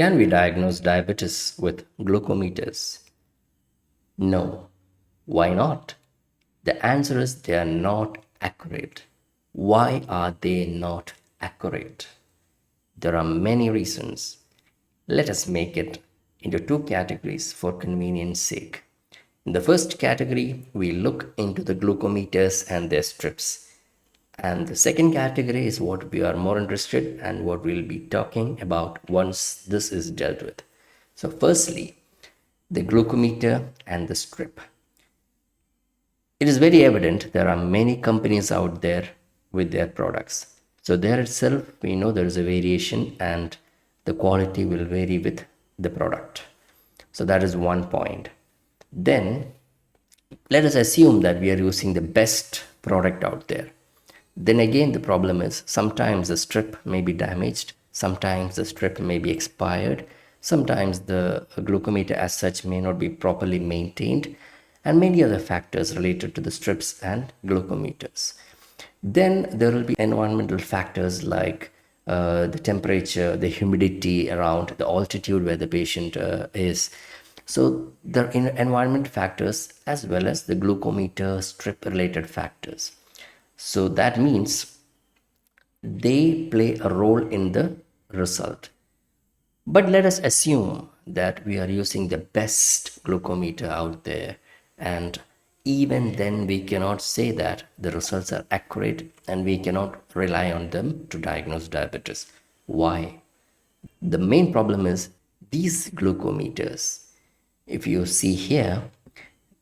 Can we diagnose diabetes with glucometers? No. Why not? The answer is they are not accurate. Why are they not accurate? There are many reasons. Let us make it into two categories for convenience sake. In the first category, we look into the glucometers and their strips. And the second category is what we are more interested and what we'll be talking about once this is dealt with. So, firstly, the glucometer and the strip. It is very evident there are many companies out there with their products. So, there itself, we know there is a variation and the quality will vary with the product. So, that is one point. Then, let us assume that we are using the best product out there. Then again, the problem is sometimes the strip may be damaged, sometimes the strip may be expired, sometimes the glucometer as such may not be properly maintained, and many other factors related to the strips and glucometers. Then there will be environmental factors like the temperature, the humidity around, the altitude where the patient is. So there are environment factors as well as the glucometer strip related factors. So that means they play a role in the result. But let us assume that we are using the best glucometer out there, and even then we cannot say that the results are accurate and we cannot rely on them to diagnose diabetes. Why? The main problem is these glucometers. If you see here,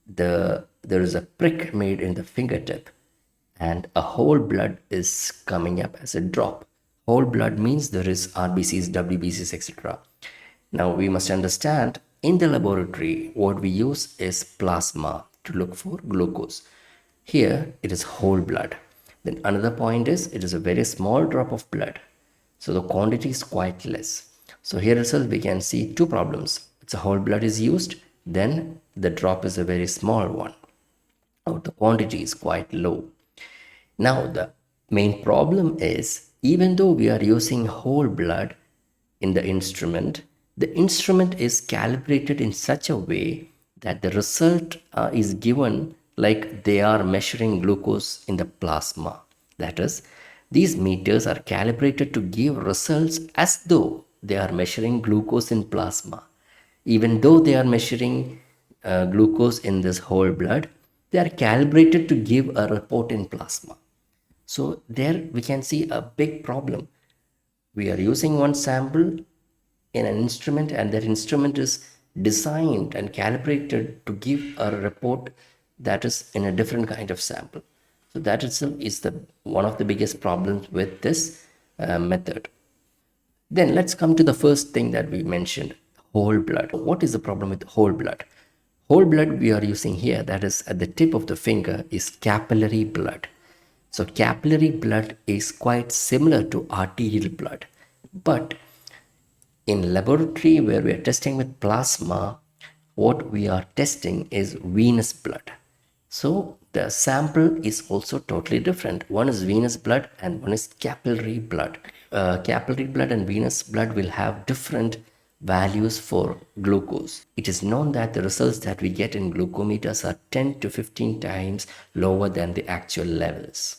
there is a prick made in the fingertip and a whole blood is coming up as a drop. Whole blood means there is RBCs, WBCs, etc. Now we must understand in the laboratory what we use is plasma to look for glucose. Here it is whole blood. Then another point is it is a very small drop of blood. So the quantity is quite less. So here itself we can see two problems. It's a whole blood is used, then the drop is a very small one. Or the quantity is quite low. Now, the main problem is even though we are using whole blood in the instrument is calibrated in such a way that the result is given like they are measuring glucose in the plasma. That is, these meters are calibrated to give results as though they are measuring glucose in plasma. Even though they are measuring glucose in this whole blood, they are calibrated to give a report in plasma. So there we can see a big problem. We are using one sample in an instrument and that instrument is designed and calibrated to give a report that is in a different kind of sample. So that itself is one of the biggest problems with this method. Then let's come to the first thing that we mentioned, whole blood. What is the problem with whole blood? Whole blood we are using here, that is at the tip of the finger, is capillary blood. So capillary blood is quite similar to arterial blood. But in laboratory where we are testing with plasma, what we are testing is venous blood. So the sample is also totally different. One is venous blood and one is capillary blood. Capillary blood and venous blood will have different values for glucose. It is known that the results that we get in glucometers are 10 to 15 times lower than the actual levels.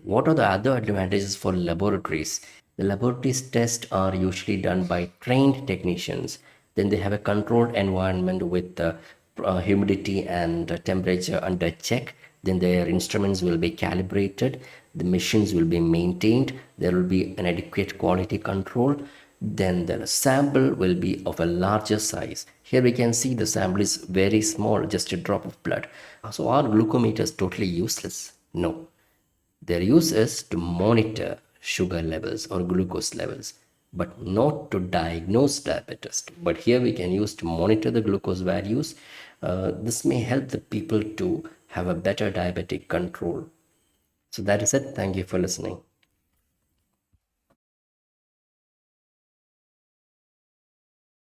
What are the other advantages for laboratories? The laboratories tests are usually done by trained technicians. Then they have a controlled environment with humidity and temperature under check. Then their instruments will be calibrated. The machines will be maintained. There will be an adequate quality control. Then the sample will be of a larger size. Here we can see the sample is very small, just a drop of blood. So are glucometers totally useless? No. Their use is to monitor sugar levels or glucose levels, but not to diagnose diabetes. But here we can use to monitor the glucose values. This may help the people to have a better diabetic control. So that is it. Thank you for listening.